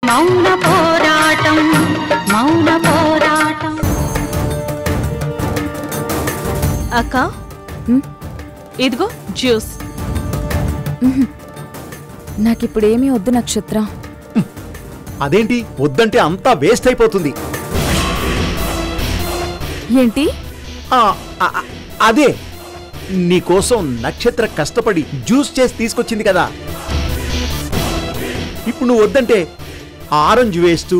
మౌన పోరాటం మౌన పోరాటం. అక్క ఇదిగో జ్యూస్. నాకిప్పుడేమీ వద్దు నక్షత్ర. అదేంటి వద్దంటే అంతా వేస్ట్ అయిపోతుంది. ఏంటి? అదే నీకోసం నక్షత్ర కష్టపడి జ్యూస్ చేసి తీసుకొచ్చింది కదా. ఇప్పుడు నువ్వు వద్దంటే ఆరెంజ్ వేస్ట్,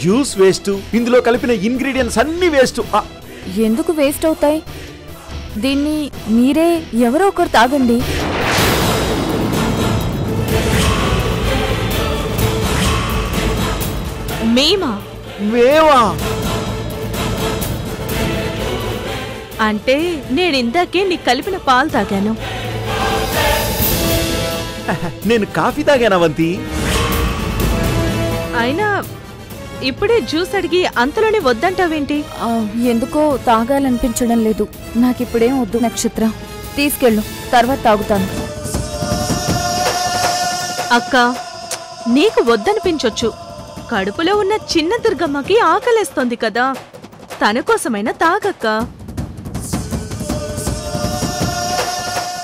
జ్యూస్ వేస్ట్, ఇందులో కలిపిన ఇంగ్రీడియంట్స్ అన్ని వేస్ట్. ఎందుకు వేస్ట్ అవుతాయి? దీన్ని మీరే ఎవరో ఒకరు తాగండి. మేమా? అంటే నేనిందాకే నీకు కలిపిన పాలు తాగాను. నేను కాఫీ తాగాను అవంతి. అయినా ఇప్పుడే జ్యూస్ అడిగి అంతలోనే వద్దంటావేంటి? ఎందుకో తాగాలనిపించడం లేదు. నాకిప్పుడేం వద్దు నక్షత్ర. తీసుకెళ్ళు, తర్వాత తాగుతాను. అక్క నీకు వద్దనిపించొచ్చు. కడుపులో ఉన్న చిన్న దుర్గమ్మకి ఆకలేస్తోంది కదా, తన కోసమైనా తాగక్క.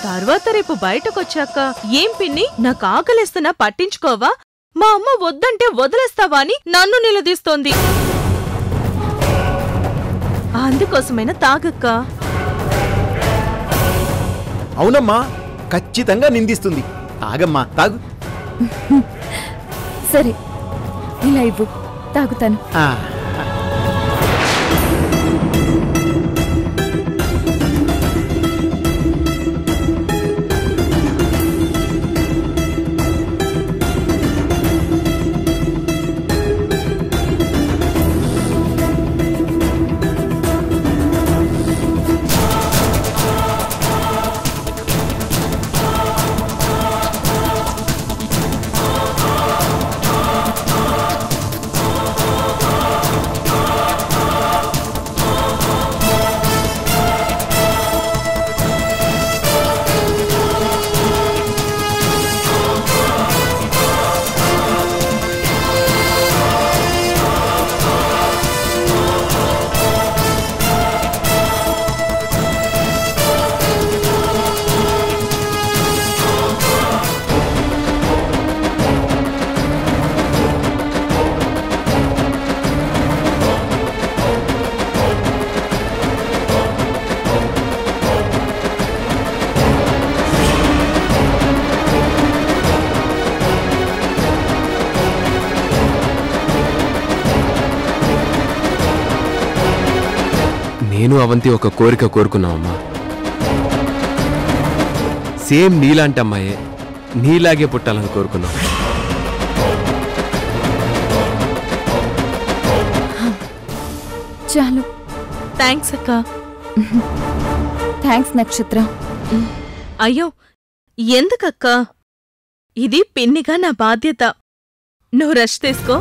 తర్వాత రేపు బయటకొచ్చాక ఏం పిన్ని నాకు ఆకలేస్తున్నా పట్టించుకోవా, మా అమ్మ వద్దంటే వదిలేస్తావా అని నన్ను నిలదీస్తోంది. అందుకోసమైనా తాగక్క. అవునమ్మా, ఖచ్చితంగా నిందిస్తుంది. తాగమ్మా, తాగు. సరే, ఇలా ఇవ్వు, తాగుతాను. నేను అవంతి ఒక కోరిక కోరుకున్నామమ్మా. సేమ్ నీలాంటి అమ్మాయే నీలాగే పుట్టాలని కోరుకున్నాం. చాలు. థ్యాంక్స్ అక్క. థ్యాంక్స్ నక్షత్ర. అయ్యో ఎందుకక్క, ఇది పిన్నిగా నా బాధ్యత. నువ్వు రష్ తీసుకో.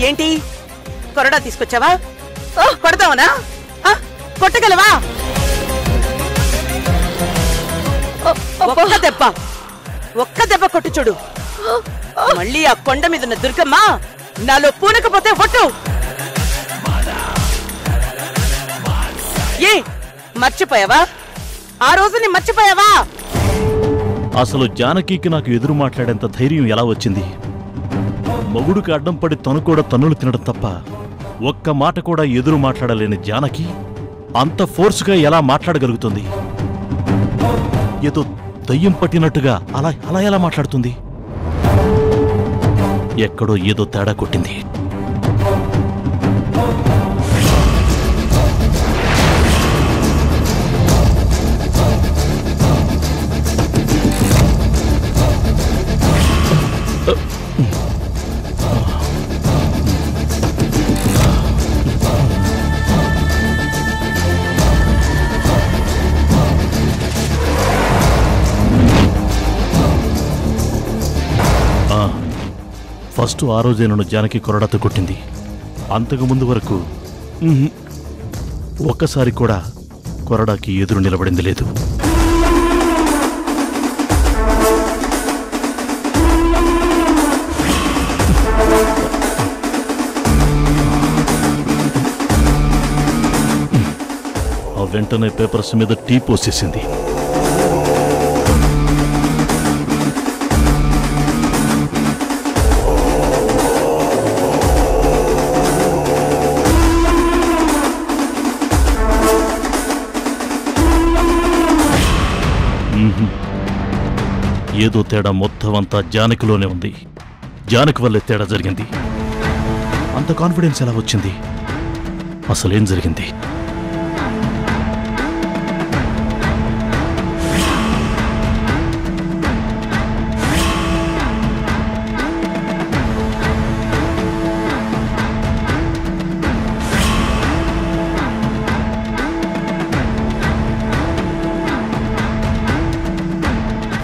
ఏంటి కొరడా తీసుకొచ్చావా? కొడతావనా? కొట్టగలవా? ఒక్క దెబ్బ కొట్టు చూడు. మళ్ళీ ఆ కొండ మీదున్న దుర్గమ్మ నాలో పూనకపోతే ఒట్టు. ఏ మర్చిపోయావా? ఆ రోజుని మర్చిపోయావా? అసలు జానకికి నాకు ఎదురు మాట్లాడేంత ధైర్యం ఎలా వచ్చింది? మొగుడుకి అడ్డం పడి తను కూడా తన్నులు తినడం తప్ప ఒక్క మాట కూడా ఎదురు మాట్లాడలేని జానకి అంత ఫోర్సుగా ఎలా మాట్లాడగలుగుతుంది? ఏదో దయ్యం పట్టినట్టుగా అలా అలా ఎలా మాట్లాడుతుంది? ఎక్కడో ఏదో తేడా కొట్టింది. ఫస్ట్ ఆ రోజే నన్ను జానకి కొరడాతో కొట్టింది. అంతకుముందు వరకు ఒక్కసారి కూడా కొరడాకి ఎదురు నిలబడింది లేదు. ఆ వెంటనే పేపర్స్ మీద టీ పోసేసింది. ఏదో తేడా మొత్తం అంతా జానకిలోనే ఉంది. జానకి వల్లే తేడా జరిగింది. అంత కాన్ఫిడెన్స్ ఎలా వచ్చింది? అసలేం జరిగింది?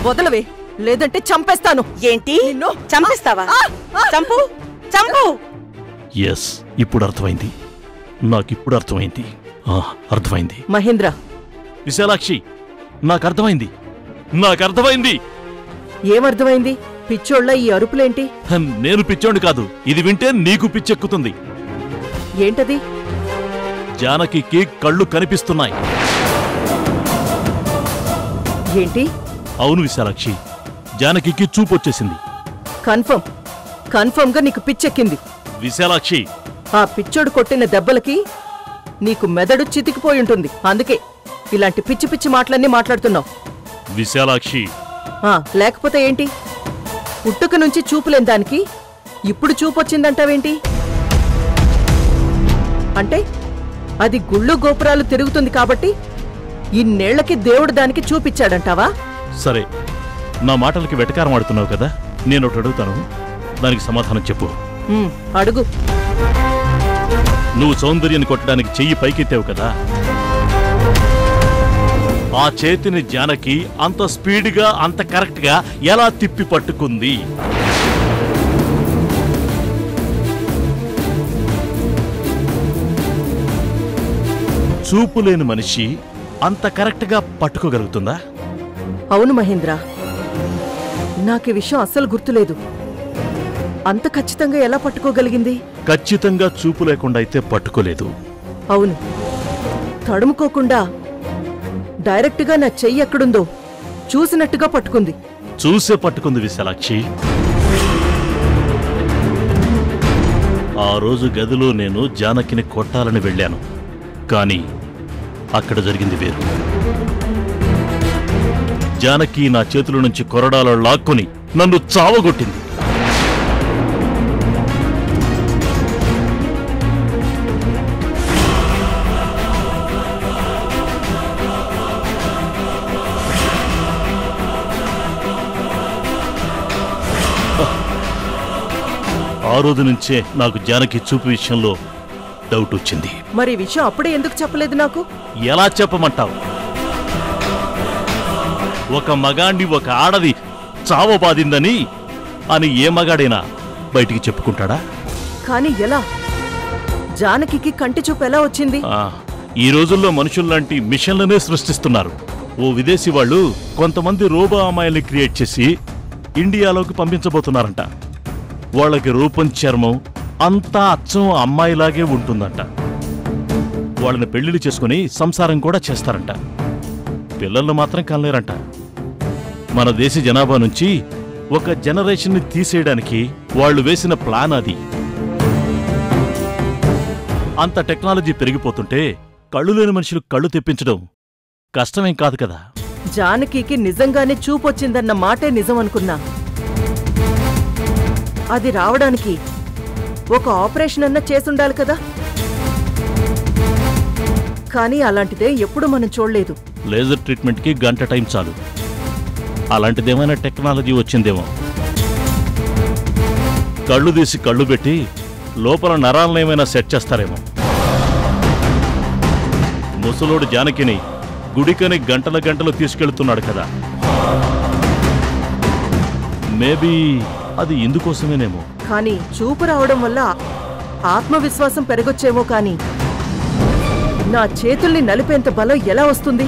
వదలవే, లేదంటే చంపేస్తాను. ఏంటి? చంపేస్తావా? చంపు చంపు. ఎస్, ఇప్పుడు అర్థమైంది. నాకిప్పుడు అర్థమైంది. అర్థమైంది మహేంద్ర. విశాలాక్షి, నాకర్థమైంది. నాకర్థమైంది. ఏమర్థమైంది? పిచ్చోళ్ళ ఈ అరుపులేంటి? నేను పిచ్చోండి కాదు. ఇది వింటే నీకు పిచ్చెక్కుతుంది. ఏంటది? జానకి కళ్ళు కనిపిస్తున్నాయి. ఏంటి? అవును విశాలాక్షి, జానకి చూపొచ్చేసింది. కన్ఫర్మ్ గా నీకు పిచ్చెక్కింది విశాలాక్షి. ఆ పిచ్చోడు కొట్టిన దెబ్బలకి నీకు మెదడు చితికిపోయుంటుంది. అందుకే ఇలాంటి పిచ్చి పిచ్చి మాటలన్నీ మాట్లాడుతున్నావు. విశాలాక్షి. లేకపోతే ఏంటి? పుట్టుక నుంచి చూపులేని దానికి ఇప్పుడు చూపొచ్చిందంటావేంటి? అంటే అది గుళ్ళు గోపురాలు తిరుగుతుంది కాబట్టి ఇన్నేళ్లకి దేవుడు దానికి చూపించాడంటావా? సరే, నా మాటలకి వెటకారం ఆడుతున్నావు కదా, నేను ఒకటి అడుగుతాను, దానికి సమాధానం చెప్పు. అడుగు. నువ్వు సౌందర్యాన్ని కొట్టడానికి చెయ్యి పైకెత్తావు కదా, ఆ చేతిని జానకి అంత స్పీడ్గా అంత కరెక్ట్గా ఎలా తిప్పి పట్టుకుంది? చూపులేని మనిషి అంత కరెక్ట్గా పట్టుకోగలుగుతుందా? అవును మహేంద్ర, నాకు ఈ విషయం అస్సలు గుర్తులేదు. అంత ఖచ్చితంగా ఎలా పట్టుకోగలిగింది? ఖచ్చితంగా చూపు లేకుండా అయితే పట్టుకోలేదు. అవును, తడుముకోకుండా డైరెక్ట్గా నా చెయ్యి ఎక్కడుందో చూసినట్టుగా పట్టుకుంది. చూసే పట్టుకుంది విశాలాక్షి. ఆ రోజు గదిలో నేను జానకిని కొట్టాలని వెళ్ళాను, కానీ అక్కడ జరిగింది వేరు. జానకి నా చేతుల నుంచి కొరడాలో లాక్కొని నన్ను చావగొట్టింది. ఆ రోజు నుంచే నాకు జానకి చూపు విషయంలో డౌట్ వచ్చింది. మరి విషయం అప్పుడే ఎందుకు చెప్పలేదు నాకు? ఎలా చెప్పమంటావు? ఒక మగాండి ఒక ఆడది చావబాదిందని అని ఏ మగాడైనా బయటికి చెప్పుకుంటాడా? కానీ ఎలా? జానకి కంటి చూపు ఎలా వచ్చింది? ఈ రోజుల్లో మనుషుల్లాంటి మిషన్లనే సృష్టిస్తున్నారు. ఓ విదేశీ వాళ్ళు కొంతమంది రోబో అమ్మాయిల్ని క్రియేట్ చేసి ఇండియాలోకి పంపించబోతున్నారంట. వాళ్ళకి రూపం, చర్మం అంతా అచ్చం అమ్మాయిలాగే ఉంటుందంట. వాళ్ళని పెళ్లిళ్ళు చేసుకుని సంసారం కూడా చేస్తారంట. పిల్లలను మాత్రం కనలేరంట. మన దేశ జనాభా నుంచి ఒక జనరేషన్ని తీసేయడానికి వాళ్ళు వేసిన ప్లాన్ అది. అంత టెక్నాలజీ పెరిగిపోతుంటే కళ్ళు లేని మనుషులు కళ్ళు తెప్పించడం కష్టమేం కాదు కదా. జానకి నిజంగానే చూపొచ్చిందన్న మాటే నిజం అనుకున్నా. అది రావడానికి ఒక ఆపరేషన్ అన్నా చేసుండాలి కదా. కానీ అలాంటిదే ఎప్పుడు మనం చూడలేదు. లేజర్ ట్రీట్మెంట్కి గంట టైం చాలు. అలాంటిదేమైనా టెక్నాలజీ వచ్చిందేమో. కళ్ళు తీసి కళ్ళు పెట్టి లోపల నరాలను ఏమైనా సెట్ చేస్తారేమో. ముసలోడు జానకిని గుడికని గంటల గంటలు తీసుకెళ్తున్నాడు కదా, మేబీ అది ఇందుకోసమేనేమో. కానీ చూపు రావడం వల్ల ఆత్మవిశ్వాసం పెరగొచ్చేమో కాని నా చేతుల్ని నలిపేంత బలం ఎలా వస్తుంది?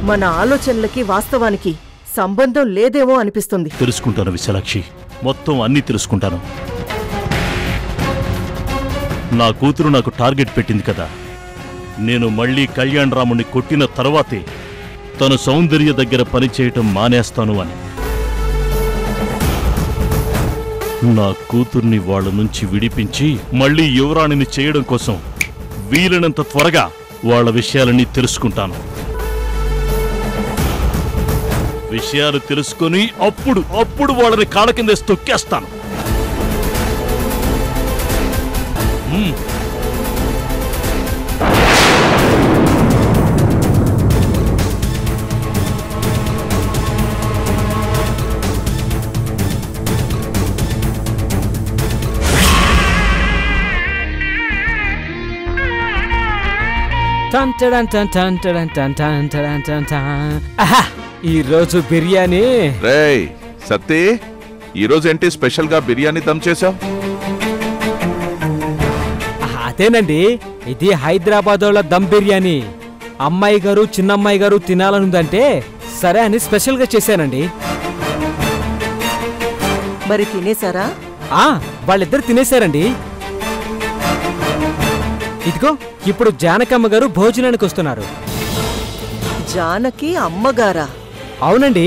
మన ఆలోచనలకి వాస్తవానికి సంబంధం లేదేమో అనిపిస్తుంది. తెలుసుకుంటాను విశాలాక్షి, మొత్తం అన్నీ తెలుసుకుంటాను. నా కూతురు నాకు టార్గెట్ పెట్టింది కదా, నేను మళ్ళీ కళ్యాణ్ రాముణ్ణి కొట్టిన తర్వాతే తను సౌందర్య దగ్గర పనిచేయటం మానేస్తాను అని. నా కూతుర్ని వాళ్ళ నుంచి విడిపించి మళ్ళీ యువరాణిని చేయడం కోసం వీలైనంత త్వరగా వాళ్ళ విషయాలన్నీ తెలుసుకుంటాను. విషయాలు తెలుసుకొని అప్పుడు వాళ్ళని కాళ్ళ కింద తొక్కేస్తాను. ఈ రోజు బిర్యానీ. రేయ్ సత్తి, ఈరోజు ఏంటి స్పెషల్ గా బిర్యానీ దమ్ చేశావు? అదేనండి, ఇది హైదరాబాద్ వాళ్ళ దమ్ బిర్యానీ. అమ్మాయి గారు చిన్నమ్మాయి గారు తినాలనుందంటే సరే అని స్పెషల్ గా చేశానండి. మరి తినేశారా? వాళ్ళిద్దరు తినేశారండి. ఇదిగో ఇప్పుడు జానకమ్మ గారు భోజనానికి వస్తున్నారు. జానకి అమ్మగారా? అవునండి,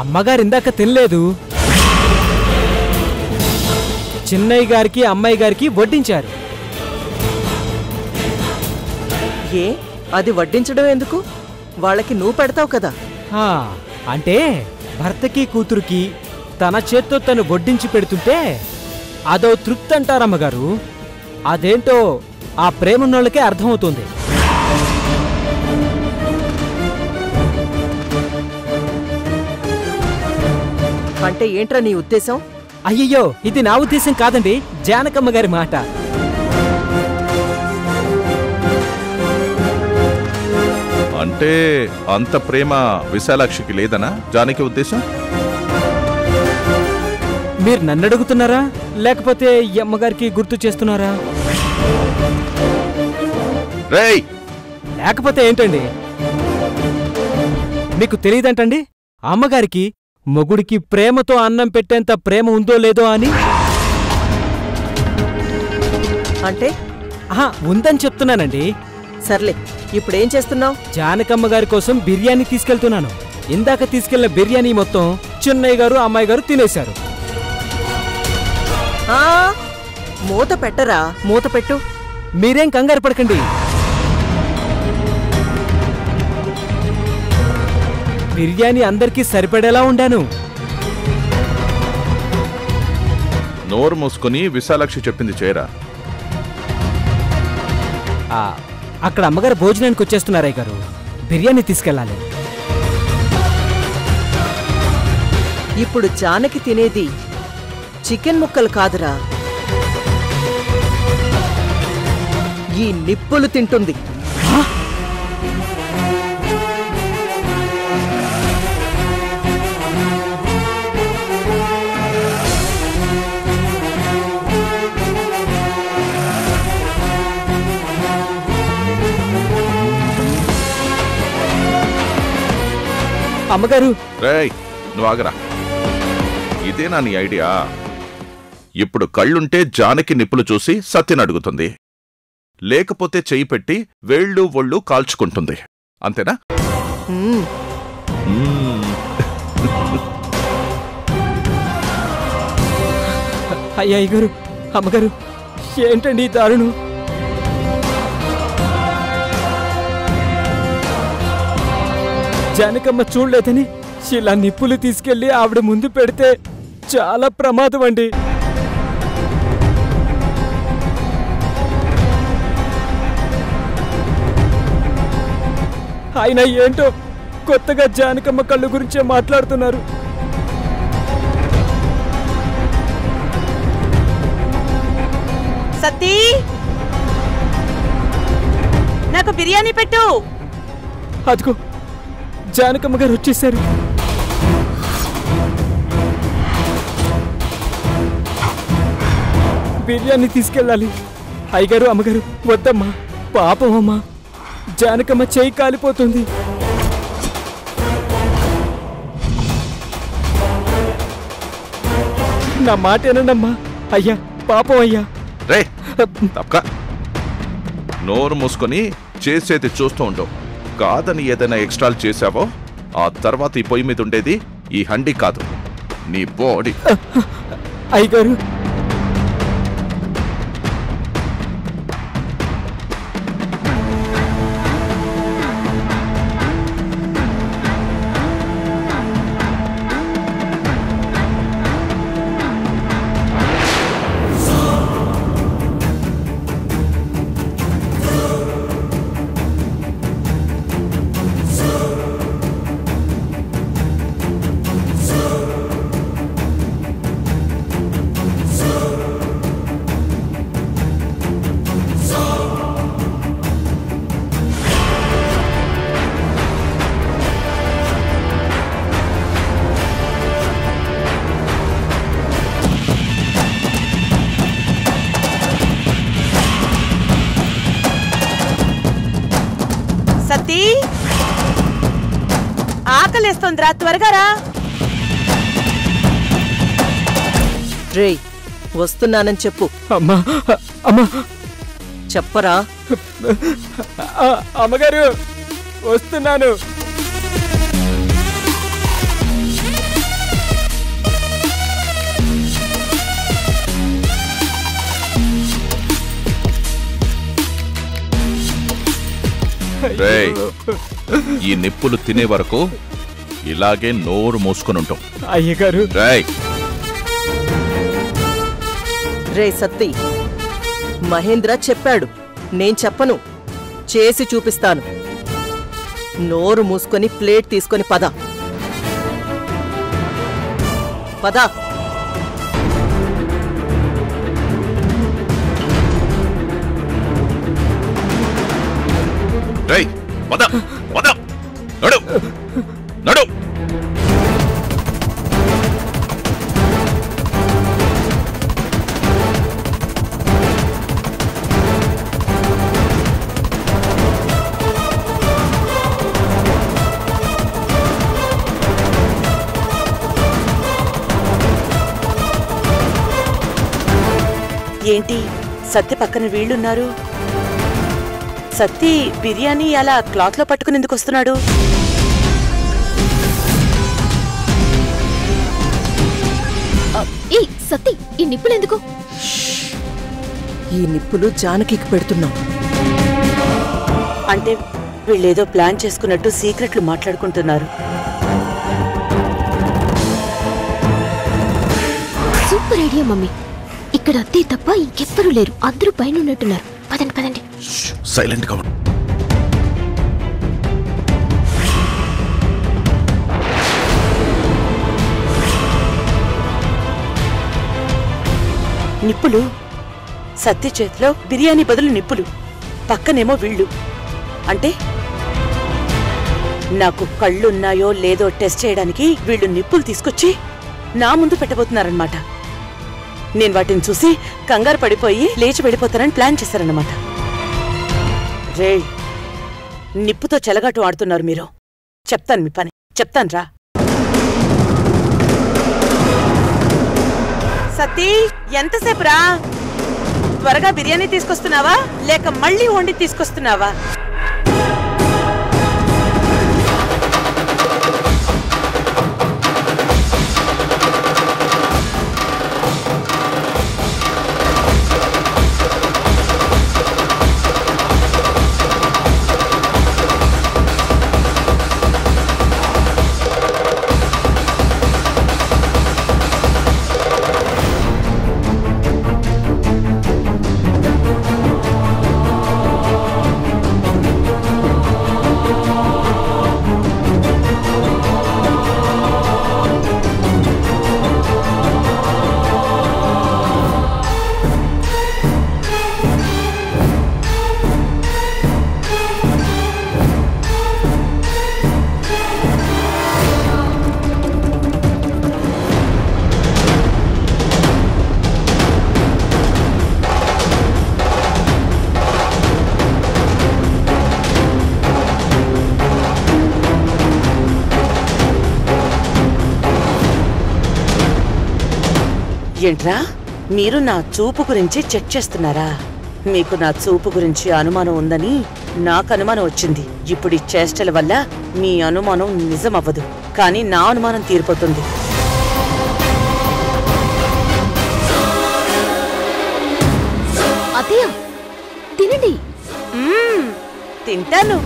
అమ్మగారు ఇందాక తినలేదు. చిన్నయ్య గారికి అమ్మాయి గారికి వడ్డించారు. ఏ, అది వడ్డించడం ఎందుకు? వాళ్ళకి నువ్వు పెడతావు కదా. అంటే భర్తకి కూతురుకి తన చేత్తో తను వడ్డించి పెడుతుంటే అదో తృప్తి అంటారమ్మగారు. అదేంటో ఆ ప్రేమన్నోళ్ళకే అర్థమవుతుంది. అంటే ఏంట్రా నీ ఉద్దేశం? అయ్యయ్యో, ఇది నా ఉద్దేశం కాదండి, జానకమ్మ గారి మాట. అంటే అంత ప్రేమ విశాలాక్షికి లేదనా జానకి ఉద్దేశం? మీరు నన్ను అడుగుతున్నారా లేకపోతే ఈ అమ్మగారికి గుర్తు చేస్తున్నారా? రేయ్, లేకపోతే ఏంటండి? మీకు తెలియదంటండి అమ్మగారికి మొగుడికి ప్రేమతో అన్నం పెట్టేంత ప్రేమ ఉందో లేదో అని. అంటే ఉందని చెప్తున్నానండి. సర్లే, ఇప్పుడేం చేస్తున్నావు? జానకమ్మ గారి కోసం బిర్యానీ తీసుకెళ్తున్నాను. ఇందాక తీసుకెళ్లిన బిర్యానీ మొత్తం చిన్నయ్య గారు అమ్మాయి గారు తినేశారు. మూత పెట్టరా? మూత పెట్టు. మీరేం కంగారు పడకండి. బిర్యానీ అందరికీ సరిపడేలా ఉండాను. నోరు మూసుకొని విశాలాక్షి చెప్పింది చేయరా. అక్కడ అమ్మగారు భోజనానికి వచ్చేస్తున్నారయ్య గారు, బిర్యానీ తీసుకెళ్ళాలి. ఇప్పుడు జానకి తినేది చికెన్ ముక్కలు కాదురా, ఈ నిప్పులు తింటుంది. అమ్మగారు, రేయ్ నువ్వు ఆగరా. ఇదేనా నీ ఐడియా? ఇప్పుడు కళ్ళుంటే జానకి నిప్పులు చూసి సత్యని అడుగుతుంది, లేకపోతే చెయ్యి పెట్టి వేళ్ళు ఒళ్ళు కాల్చుకుంటుంది, అంతేనా? అయ్యాయి గారు, అమ్మగారు, ఏంటండి ఈ దారుణం? జానకమ్మ చూడలేదని ఇలా నిప్పులు తీసుకెళ్లి ఆవిడ ముందు పెడితే చాలా ప్రమాదం అండి. ఆయన ఏంటో కొత్తగా జానకమ్మ కళ్ళు గురించే మాట్లాడుతున్నారు. సతీ, నాకు బిర్యానీ పెట్టు. అదిగో జానకమ్మ గారు వచ్చేసారు. బిర్యానీ తీసుకెళ్ళాలి. అయ్యగారు అమ్మగారు వద్దమ్మా, పాపం అమ్మా, జానకమ్మ చేయి కాలిపోతుంది. నా మాట ఏనండమ్మా. అయ్యా పాపం అయ్యా. రే తప్పక నోరు మూసుకొని చేసేది చూస్తూ ఉండవు. కాదని ఏదైనా ఎక్స్ట్రాలు చేసావో ఆ తర్వాత ఈ పొయ్యి మీద ఉండేది ఈ హండీ కాదు, నీ బాడీ. అయ్యగారు సతీ, ఆకలేస్తోందిరా, త్వరగా రా. రే వస్తున్నానని చెప్పు. అమ్మా అమ్మా చెప్పరా. అమ్మగారు వస్తున్నాను. రేయ్, ఈ నిప్పులు తినే వరకు ఇలాగే నోరు మూసుకొని ఉంటాం. అయ్యగారు రేయ్ రే సత్తి, మహేంద్ర చెప్పాడు, నేను చెప్పను, చేసి చూపిస్తాను. నోరు మూసుకొని ప్లేట్ తీసుకొని పద. పద. రేయ్ వద వద, నడు నడు. ఏంటి సత్తి పక్కన వీళ్ళున్నారు? సత్తి బిర్యానీ అలా క్లాత్ లో పట్టుకుని ఎందుకు వస్తున్నాడు? సత్తి, ఈ నిప్పులు ఎందుకు? ఈ నిప్పులు జానకికి పెడుతున్నాం. అంటే వీళ్ళేదో ప్లాన్ చేసుకున్నట్టు సీక్రెట్లు మాట్లాడుకుంటున్నారు. Super idea mummy. ఇక్కడ అత్తయ్య తప్ప ఇంకెవ్వరూ లేరు, అందరూ పైన ఉన్నట్టున్నారు. పదండి పదండి. సైలెంట్ గా. నిప్పులు. సత్య చేతిలో బిర్యానీ బదులు నిప్పులు, పక్కనేమో వీళ్ళు. అంటే నాకు కళ్ళున్నాయో లేదో టెస్ట్ చేయడానికి వీళ్ళు నిప్పులు తీసుకొచ్చి నా ముందు పెట్టబోతున్నారన్నమాట. నేను వాటిని చూసి కంగారు పడిపోయి లేచి వెళ్ళిపోతారని ప్లాన్ చేశారన్నమాట. రే, నిప్పుతో చెలగాటు ఆడుతున్నారు మీరు. చెప్తాను మీ పని, చెప్తాను రా. సతీ, ఎంతసేపు రా? త్వరగా బిర్యానీ తీసుకొస్తున్నావా లేక మళ్ళీ వండి తీసుకొస్తున్నావా? ఏంట్రా మీరు నా చూపు గురించి చెక్ చేస్తున్నారా? మీకు నా చూపు గురించి అనుమానం ఉందని నాకు అనుమానం వచ్చింది. ఇప్పుడు ఈ చేష్టల వల్ల మీ అనుమానం నిజమవ్వదు, కానీ నా అనుమానం తీరిపోతుంది. అత్తయ్య తినండి. తింటాను.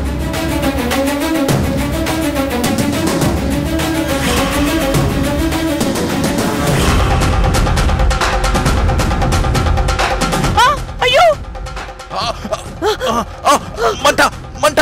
మంట మంట